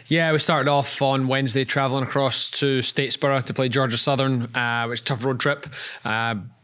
Yeah, we started off on Wednesday travelling across to Statesboro to play Georgia Southern, which was a tough road trip.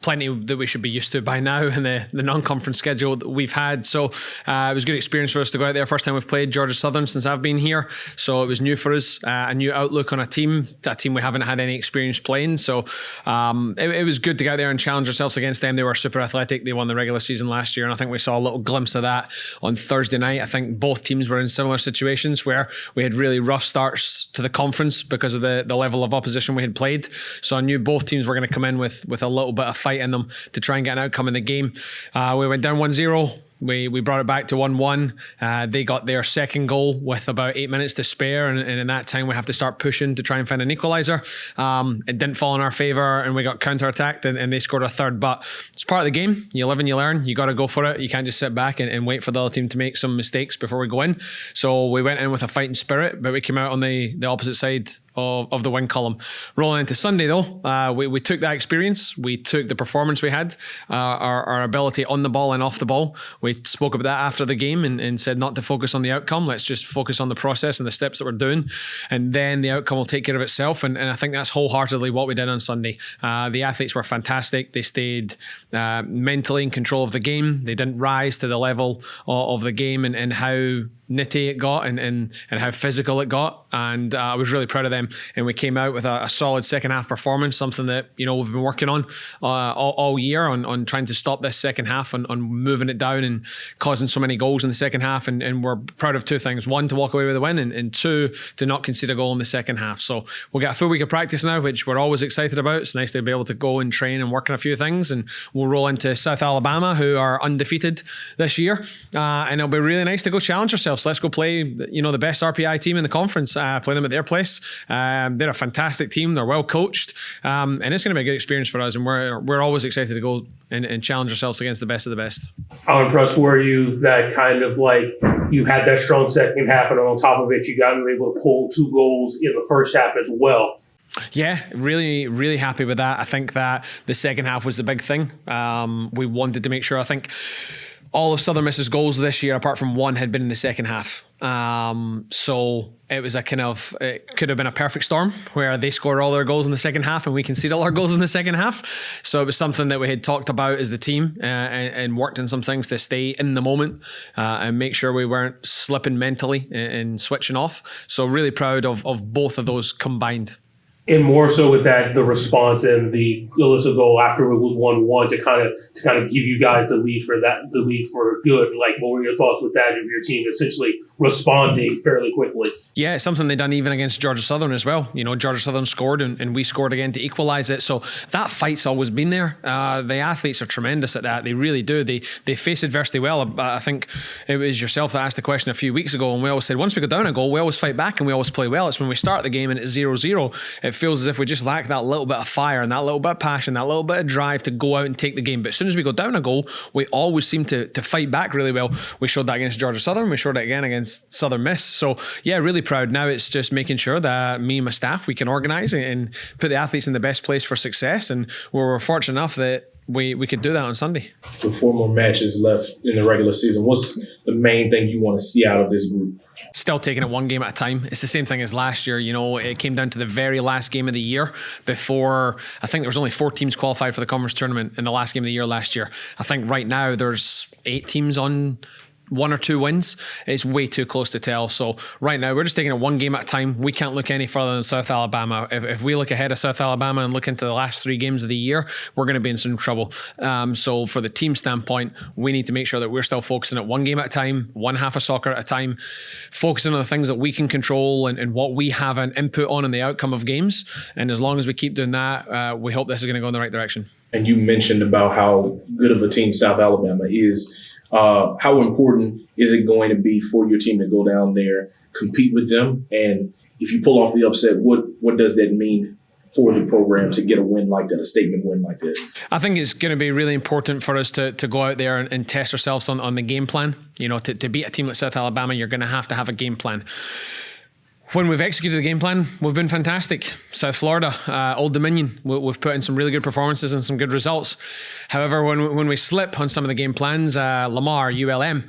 Plenty that we should be used to by now in the non-conference schedule that we've had. So it was a good experience for us to go out there. First time we've played Georgia Southern since I've been here. So it was new for us, a new outlook on a team we haven't had any experience playing. So it was good to go out there and challenge ourselves against them. They were super athletic. They won the regular season last year. And I think we saw a little glimpse of that on Thursday night. I think both teams were in similar situations where we had really rough starts to the conference because of the level of opposition we had played. So I knew both teams were going to come in with a little bit of fight in them to try and get an outcome in the game. We went down 1-0. We brought it back to 1-1. They got their second goal with about 8 minutes to spare, and in that time we have to start pushing to try and find an equaliser. It didn't fall in our favour, and we got counter-attacked, and they scored a third. But it's part of the game. You live and you learn. You got to go for it. You can't just sit back and wait for the other team to make some mistakes before we go in. So we went in with a fighting spirit, but we came out on the opposite side of the win column. Rolling into Sunday though, we took that experience, we took the performance we had, our ability on the ball and off the ball. We spoke about that after the game and said not to focus on the outcome, let's just focus on the process and the steps that we're doing, and then the outcome will take care of itself. And I think that's wholeheartedly what we did on Sunday. The athletes were fantastic. They stayed mentally in control of the game. They didn't rise to the level of the game and how nitty it got and how physical it got, and I was really proud of them. And we came out with a solid second half performance, something that we've been working on all year on trying to stop this second half on moving it down and causing so many goals in the second half, and we're proud of two things: one, to walk away with a win, and two, to not concede a goal in the second half. So we'll get a full week of practice now, which we're always excited about. It's nice to be able to go and train and work on a few things, and we'll roll into South Alabama, who are undefeated this year, and it'll be really nice to go challenge ourselves. Let's go play, the best RPI team in the conference, play them at their place. They're a fantastic team. They're well coached, and it's going to be a good experience for us. And we're always excited to go and challenge ourselves against the best of the best. How impressed were you that kind of like you had that strong second half, and on top of it, you got able to pull 2 goals in the first half as well? Yeah, really, really happy with that. I think that the second half was the big thing. We wanted to make sure, I think, all of Southern Miss's goals this year, apart from one, had been in the second half. So it was it could have been a perfect storm where they scored all their goals in the second half and we conceded all our goals in the second half. So it was something that we had talked about as the team and worked on some things to stay in the moment and make sure we weren't slipping mentally and switching off. So really proud of both of those combined. And more so with that, the response and the Alyssa goal after it was 1-1 to kind of give you guys the lead for good. Like, what were your thoughts with that of your team essentially responding fairly quickly? Yeah, it's something they done even against Georgia Southern as well. Georgia Southern scored and we scored again to equalise it. So that fight's always been there. The athletes are tremendous at that. They really do. They face adversity well. I think it was yourself that asked the question a few weeks ago, and we always said once we go down a goal, we always fight back and we always play well. It's when we start the game and it's 0-0, it feels as if we just lack that little bit of fire and that little bit of passion, that little bit of drive to go out and take the game. But as soon as we go down a goal, we always seem to fight back really well. We showed that against Georgia Southern. We showed it again against Southern Miss. So yeah, really proud. Now it's just making sure that me and my staff, we can organise and put the athletes in the best place for success. And we're fortunate enough that we could do that on Sunday. With 4 more matches left in the regular season, what's the main thing you want to see out of this group? Still taking it one game at a time. It's the same thing as last year. It came down to the very last game of the year before. I think there was only 4 teams qualified for the conference tournament in the last game of the year last year. I think right now there's 8 teams on 1 or 2 wins. It's way too close to tell. So right now we're just taking it one game at a time. We can't look any further than South Alabama. If we look ahead of South Alabama and look into the last 3 games of the year, we're going to be in some trouble. So for the team standpoint, we need to make sure that we're still focusing at one game at a time, one half of soccer at a time, focusing on the things that we can control and what we have an input on in the outcome of games. And as long as we keep doing that, we hope this is going to go in the right direction. And you mentioned about how good of a team South Alabama is. How important is it going to be for your team to go down there, compete with them? And if you pull off the upset, what does that mean for the program to get a win like that, a statement win like this? I think it's going to be really important for us to go out there and test ourselves on the game plan. To beat a team like South Alabama, you're going to have a game plan. When we've executed the game plan, we've been fantastic. South Florida, Old Dominion, we've put in some really good performances and some good results. However, when we slip on some of the game plans, Lamar, ULM,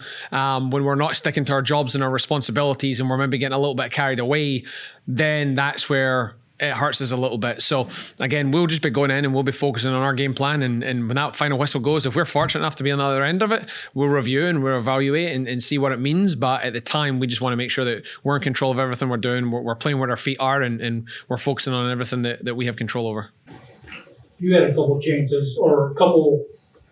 when we're not sticking to our jobs and our responsibilities and we're maybe getting a little bit carried away, then that's where it hurts us a little bit. So again, we'll just be going in and we'll be focusing on our game plan. And when that final whistle goes, if we're fortunate enough to be on the other end of it, we'll review and we'll evaluate and see what it means. But at the time, we just want to make sure that we're in control of everything we're doing. We're playing where our feet are and we're focusing on everything that we have control over. You had a couple changes or a couple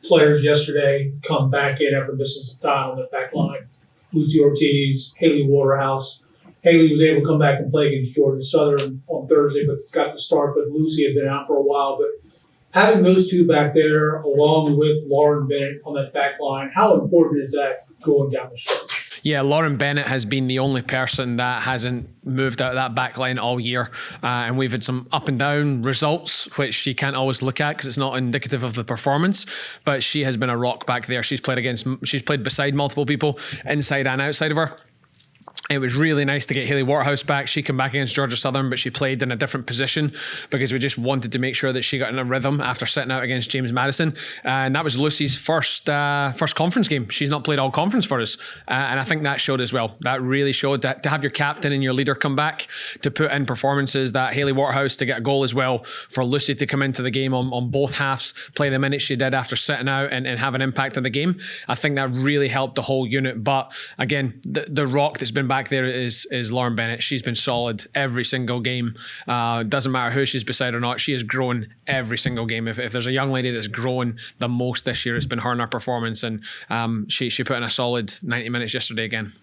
players yesterday come back in after missing some time on the back line. Lucy Ortiz, Haley Waterhouse. Haley was able to come back and play against Georgia Southern on Thursday, but got the start. But Lucy had been out for a while. But having those two back there, along with Lauren Bennett on that back line, how important is that going down the stretch? Yeah, Lauren Bennett has been the only person that hasn't moved out of that back line all year. And we've had some up and down results, which you can't always look at because it's not indicative of the performance. But she has been a rock back there. She's played beside multiple people, inside and outside of her. It was really nice to get Haley Waterhouse back. She came back against Georgia Southern, but she played in a different position because we just wanted to make sure that she got in a rhythm after sitting out against James Madison. And that was Lucy's first conference game. She's not played all conference for us. And I think that showed as well. That really showed that to have your captain and your leader come back, to put in performances, that Haley Waterhouse to get a goal as well, for Lucy to come into the game on both halves, play the minutes she did after sitting out and have an impact on the game. I think that really helped the whole unit. But again, the rock that's been back there is Lauren Bennett. She's been solid every single game. Doesn't matter who she's beside or not. She has grown every single game. If there's a young lady that's grown the most this year, it's been her in her performance, and she put in a solid 90 minutes yesterday again.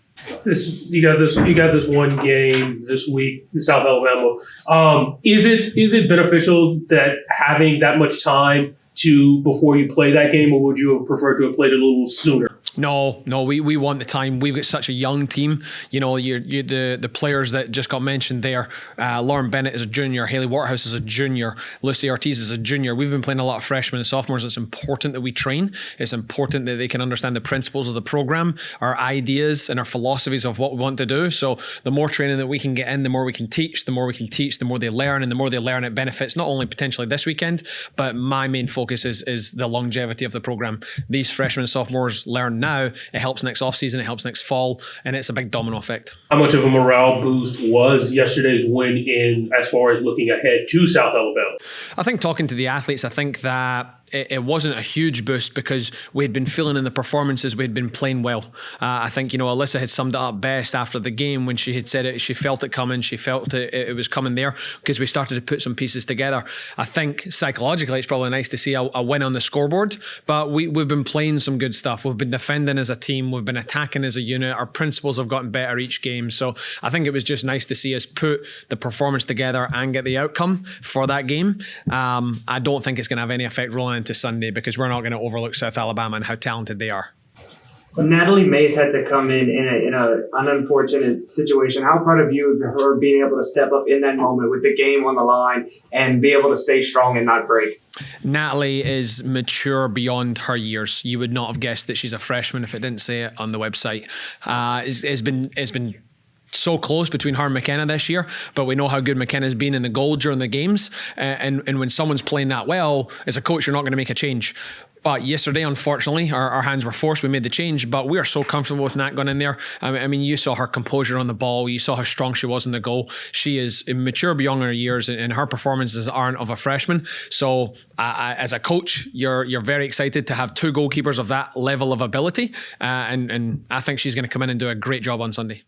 You got this one game this week in South Alabama. Is it beneficial that having that much time before you play that game, or would you have preferred to have played it a little sooner? No, we want the time. We've got such a young team. You know, the players that just got mentioned there. Lauren Bennett is a junior. Haley Waterhouse is a junior. Lucy Ortiz is a junior. We've been playing a lot of freshmen and sophomores. It's important that we train. It's important that they can understand the principles of the program, our ideas and our philosophies of what we want to do. So the more training that we can get in, the more we can teach. The more we can teach, the more they learn, and the more they learn, it benefits not only potentially this weekend, but my main focus is the longevity of the program. These freshmen and sophomores learn now. It helps next offseason, it helps next fall, and it's a big domino effect. How much of a morale boost was yesterday's win in as far as looking ahead to South Alabama? I think talking to the athletes, I think that it wasn't a huge boost because we had been feeling in the performances, we had been playing well. I think, Alyssa had summed it up best after the game when she had said it. She felt it coming. She felt it was coming there because we started to put some pieces together. I think psychologically, it's probably nice to see a win on the scoreboard, but we've been playing some good stuff. We've been defending as a team. We've been attacking as a unit. Our principles have gotten better each game. So I think it was just nice to see us put the performance together and get the outcome for that game. I don't think it's going to have any effect rolling into Sunday because we're not going to overlook South Alabama and how talented they are. But Natalie Mays had to come in an unfortunate situation. How proud of you of her being able to step up in that moment with the game on the line and be able to stay strong and not break? Natalie is mature beyond her years. You would not have guessed that she's a freshman if it didn't say it on the website. It's been so close between her and McKenna this year, but we know how good McKenna's been in the goal during the games. And when someone's playing that well, as a coach, you're not going to make a change. But yesterday, unfortunately, our hands were forced. We made the change, but we are so comfortable with Nat going in there. I mean, you saw her composure on the ball. You saw how strong she was in the goal. She is mature beyond her years, and her performances aren't of a freshman. So as a coach, you're very excited to have two goalkeepers of that level of ability. And I think she's going to come in and do a great job on Sunday.